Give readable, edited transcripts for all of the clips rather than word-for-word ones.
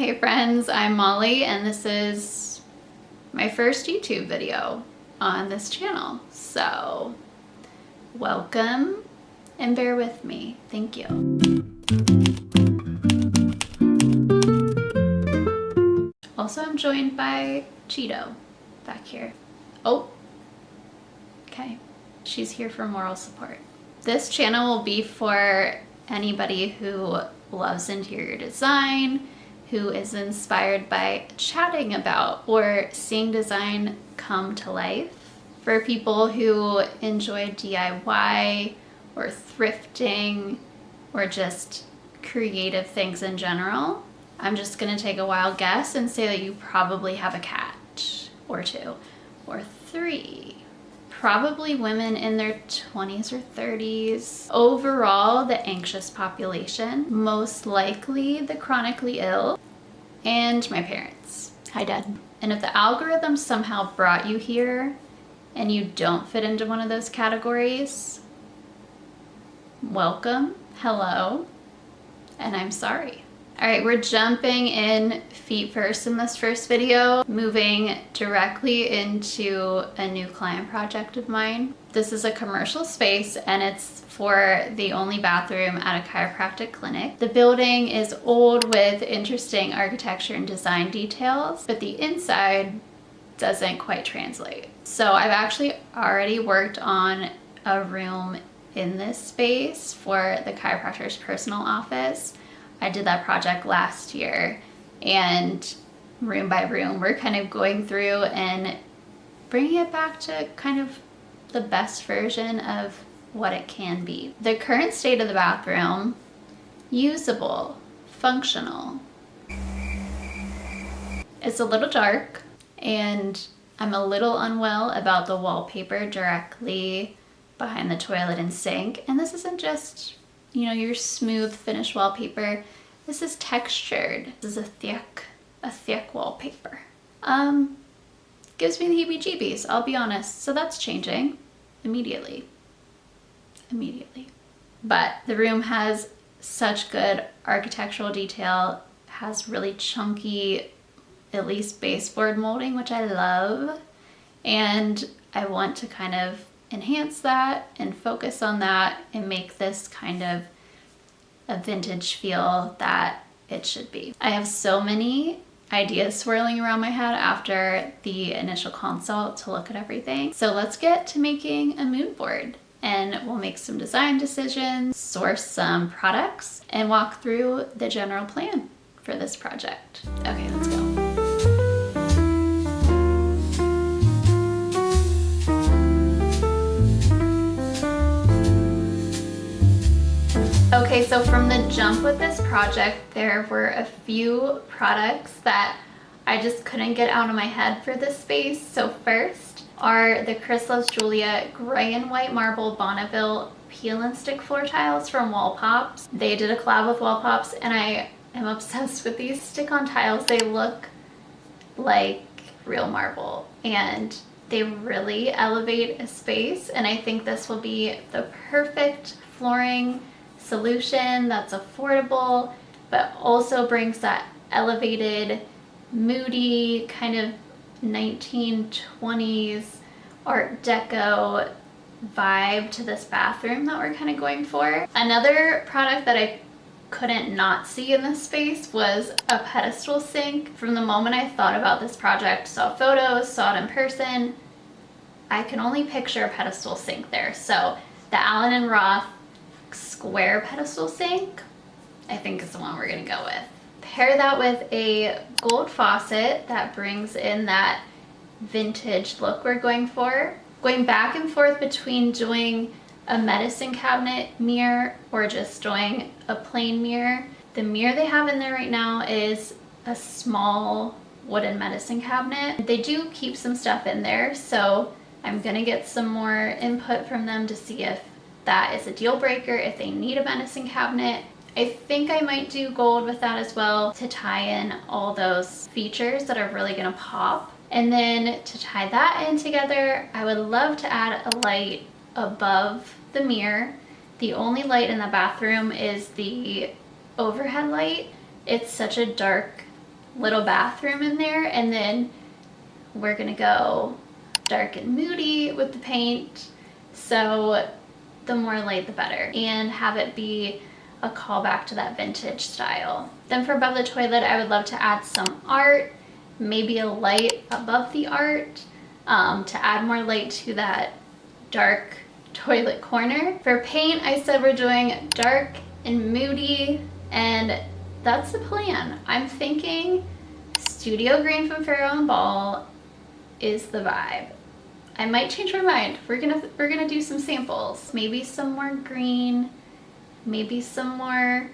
Hey friends, I'm Molly and this is my first YouTube video on this channel. So welcome and bear with me. Thank you. Also, I'm joined by Cheeto back here. Oh, okay. She's here for moral support. This channel will be for anybody who loves interior design, who is inspired by chatting about or seeing design come to life. For people who enjoy DIY or thrifting or just creative things in general. I'm just gonna take a wild guess and say that you probably have a cat or two or three. Probably women in their 20s or 30s. Overall, the anxious population, most likely the chronically ill, and my parents. Hi, Dad. And if the algorithm somehow brought you here and you don't fit into one of those categories, welcome, hello, and I'm sorry. All right, we're jumping in feet first in this first video, moving directly into a new client project of mine. This is a commercial space and it's for the only bathroom at a chiropractic clinic. The building is old with interesting architecture and design details, but the inside doesn't quite translate. So I've actually already worked on a room in this space for the chiropractor's personal office. I did that project last year, and room by room, we're kind of going through and bringing it back to kind of the best version of what it can be. The current state of the bathroom, usable, functional. It's a little dark, and I'm a little unwell about the wallpaper directly behind the toilet and sink. And this isn't just, you know, your smooth finished wallpaper. This is textured. This is a thick wallpaper. Gives me the heebie-jeebies, I'll be honest. So that's changing immediately. But the room has such good architectural detail, has really chunky, at least baseboard molding, which I love. And I want to kind of enhance that and focus on that and make this kind of a vintage feel that it should be. I have so many ideas swirling around my head after the initial consult to look at everything. So let's get to making a mood board and we'll make some design decisions, source some products, and walk through the general plan for this project. Okay, let's go. Okay, so from the jump with this project, there were a few products that I just couldn't get out of my head for this space. So first are the Chris Loves Julia gray and white marble Bonneville peel and stick floor tiles from Wall Pops. They did a collab with Wall Pops and I am obsessed with these stick-on tiles. They look like real marble and they really elevate a space, and I think this will be the perfect flooring solution that's affordable but also brings that elevated, moody kind of 1920s Art Deco vibe to this bathroom that we're kind of going for. Another product that I couldn't not see in this space was a pedestal sink. From the moment I thought about this project, saw photos, saw it in person, I can only picture a pedestal sink there. So the Allen and Roth square pedestal sink, I think is the one we're gonna go with. Pair that with a gold faucet that brings in that vintage look we're going for. Going back and forth between doing a medicine cabinet mirror or just doing a plain mirror. The mirror they have in there right now is a small wooden medicine cabinet. They do keep some stuff in there, so I'm gonna get some more input from them to see if that is a deal breaker, if they need a medicine cabinet. I think I might do gold with that as well to tie in all those features that are really gonna pop. And then to tie that in together, I would love to add a light above the mirror. The only light in the bathroom is the overhead light. It's such a dark little bathroom in there, and then we're gonna go dark and moody with the paint. So the more light the better, and have it be a callback to that vintage style. Then for above the toilet, I would love to add some art, maybe a light above the art, to add more light to that dark toilet corner. For paint, I said we're doing dark and moody, and that's the plan. I'm thinking Studio Green from Farrow and Ball is the vibe. I might change my mind. We're gonna do some samples. Maybe some more green, maybe some more,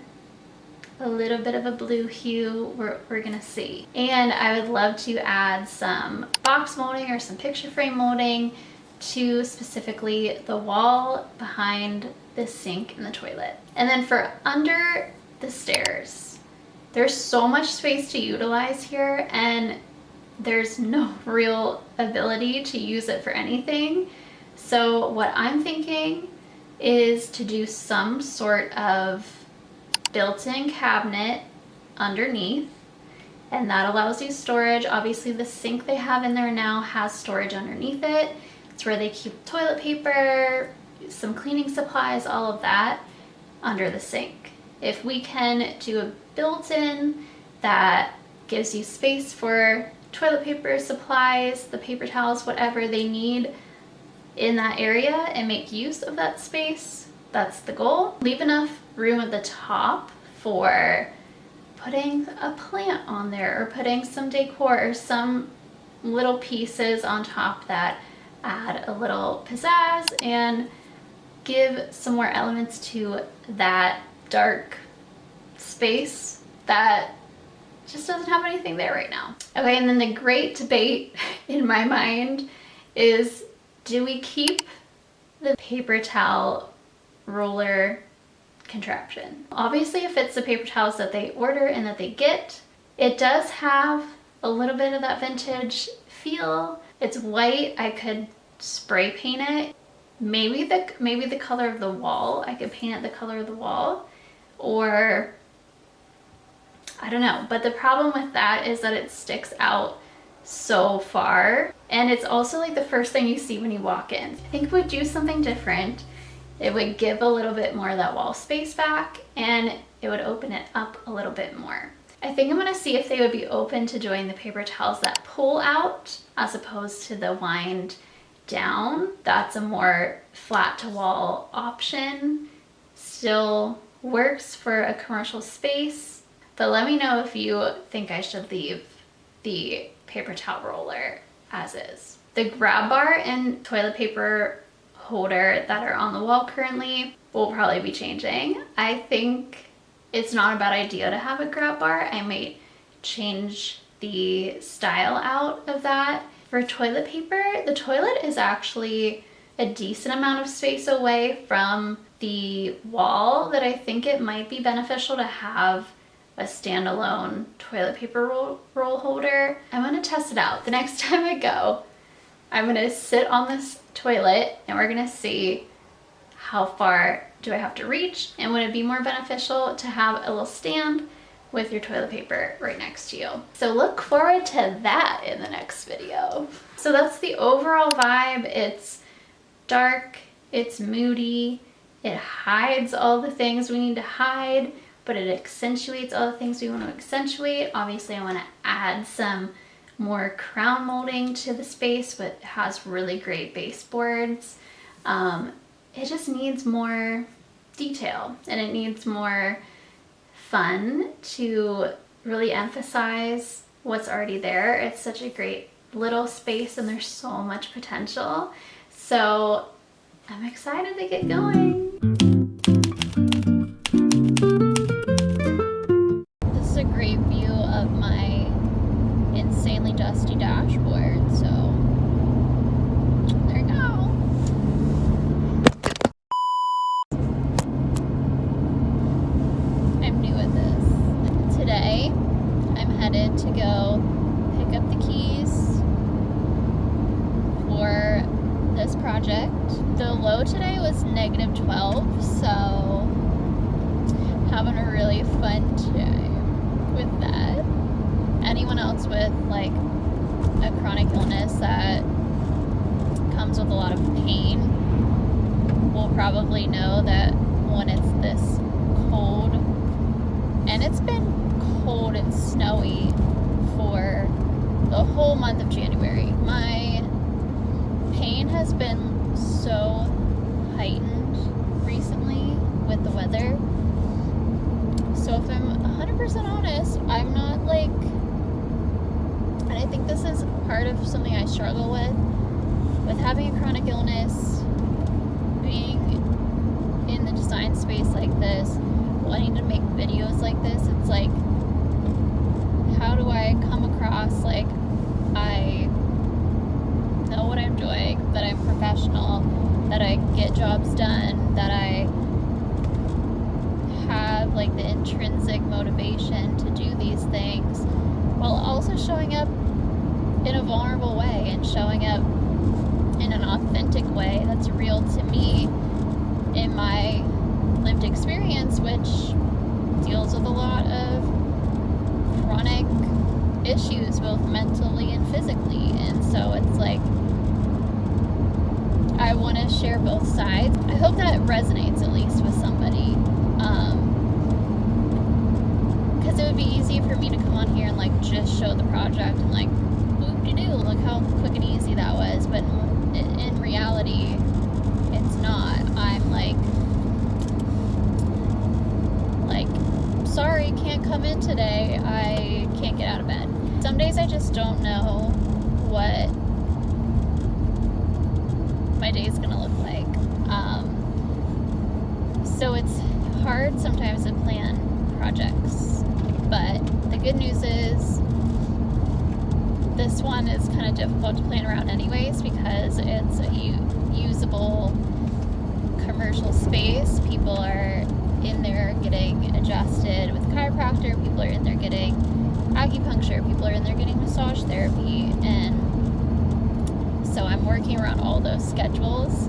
a little bit of a blue hue. We're gonna see. And I would love to add some box molding or some picture frame molding to specifically the wall behind the sink in the toilet. And then for under the stairs, there's so much space to utilize here, and there's no real ability to use it for anything. So what I'm thinking is to do some sort of built-in cabinet underneath, and that allows you storage. Obviously the sink they have in there now has storage underneath it. It's where they keep toilet paper, some cleaning supplies, all of that under the sink. If we can do a built-in that gives you space for toilet paper, supplies, the paper towels, whatever they need in that area, and make use of that space, that's the goal. Leave enough room at the top for putting a plant on there, or putting some decor or some little pieces on top that add a little pizzazz and give some more elements to that dark space that just doesn't have anything there right now. Okay, and then the great debate in my mind is, do we keep the paper towel roller contraption? Obviously it fits the paper towels that they order and that they get. It does have a little bit of that vintage feel. It's white. I could spray paint it. Maybe the color of the wall. I could paint it the color of the wall, or I don't know. But the problem with that is that it sticks out so far, and it's also like the first thing you see when you walk in. I think if we do something different, it would give a little bit more of that wall space back, and it would open it up a little bit more. I think I'm gonna see if they would be open to doing the paper towels that pull out as opposed to the wind down. That's a more flat to wall option. Still works for a commercial space, but let me know if you think I should leave the paper towel roller as is. The grab bar and toilet paper holder that are on the wall currently will probably be changing. I think it's not a bad idea to have a grab bar. I might change the style out of that. For toilet paper, the toilet is actually a decent amount of space away from the wall that I think it might be beneficial to have a standalone toilet paper roll holder. I'm gonna test it out. The next time I go, I'm gonna sit on this toilet and we're gonna see how far do I have to reach, and would it be more beneficial to have a little stand with your toilet paper right next to you. So look forward to that in the next video. So that's the overall vibe. It's dark, it's moody, it hides all the things we need to hide, but it accentuates all the things we want to accentuate. Obviously I want to add some more crown molding to the space, but it has really great baseboards. It just needs more detail, and it needs more fun to really emphasize what's already there. It's such a great little space and there's so much potential. So I'm excited to get going. This is a great view of my insanely dusty dashboard, so there you go. I'm new at this. Today, I'm headed to go pick up the keys for this project. The low today was -12, so having a really fun time with that. And anyone else with like a chronic illness that comes with a lot of pain will probably know that when it's this cold, and it's been cold and snowy for the whole month of January, my pain has been so heightened recently with the weather. So if I'm 100% honest, I'm not like, and I think this is part of something I struggle with having a chronic illness, being in the design space like this, wanting to make videos like this. It's like, how do I come across like I know what I'm doing, that I'm professional, that I get jobs done, that I have like the intrinsic motivation to do these things, while also showing up in a vulnerable way and showing up in an authentic way that's real to me in my lived experience, which deals with a lot of chronic issues, both mentally and physically. And so it's like, I want to share both sides. I hope that resonates at least with somebody. Because it would be easy for me to come on here and like just show the project and like, whoop-de-doo, look how quick and easy that was. But in reality, it's not. I'm like, sorry, can't come in today. I can't get out of bed. Some days I just don't know what my day's gonna look like. So it's hard sometimes to plan projects. But the good news is this one is kind of difficult to plan around anyways, because it's a usable commercial space. People are in there getting adjusted with a chiropractor, people are in there getting acupuncture, people are in there getting massage therapy, and so I'm working around all those schedules,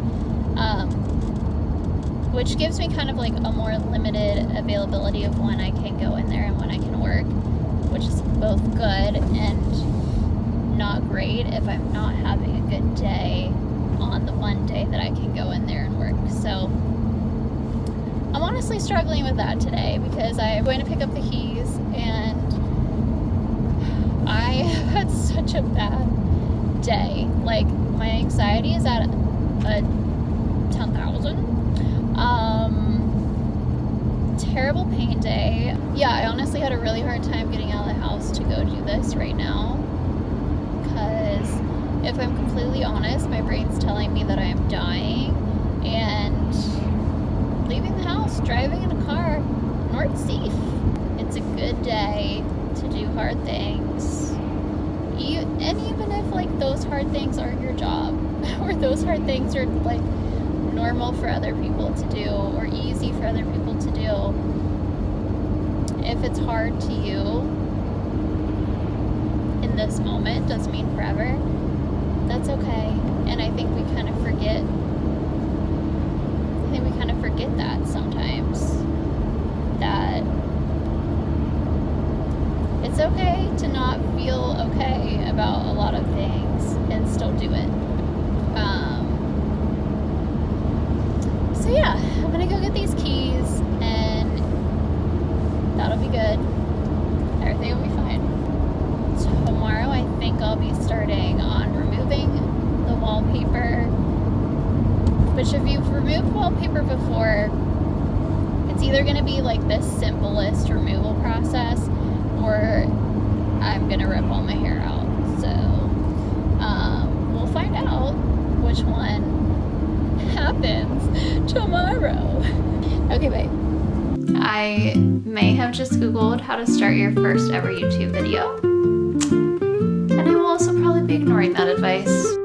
which gives me kind of like a more limited availability of when I can go in there and when I can work, which is both good and not great if I'm not having a good day on the one day that I can go in there and work. So I'm honestly struggling with that today, because I'm going to pick up the keys and I have had such a bad day. Like, my anxiety is at a 10,000. Terrible pain day. Yeah, I honestly had a really hard time getting out of the house to go do this right now, because if I'm completely honest, my brain's telling me that I am dying, and leaving the house, driving in a car, not safe. It's a good day to do hard things. And even if like those hard things aren't your job, or those hard things are like normal for other people to do, or easy for other people to do, if it's hard to you in this moment, doesn't mean forever. That's okay. And I think we kind of forget that sometimes, that it's okay to not feel okay about a lot of things and still do it. So yeah, I'm gonna go get these keys and that'll be good. Everything will be fine. Tomorrow I think I'll be starting on removing the wallpaper, which if you've removed wallpaper before, it's either going to be like the simplest removal process, or I'm going to rip all my hair out. So we'll find out which one happens tomorrow. Okay, bye. I may have just Googled how to start your first ever YouTube video, and I will also probably be ignoring that advice.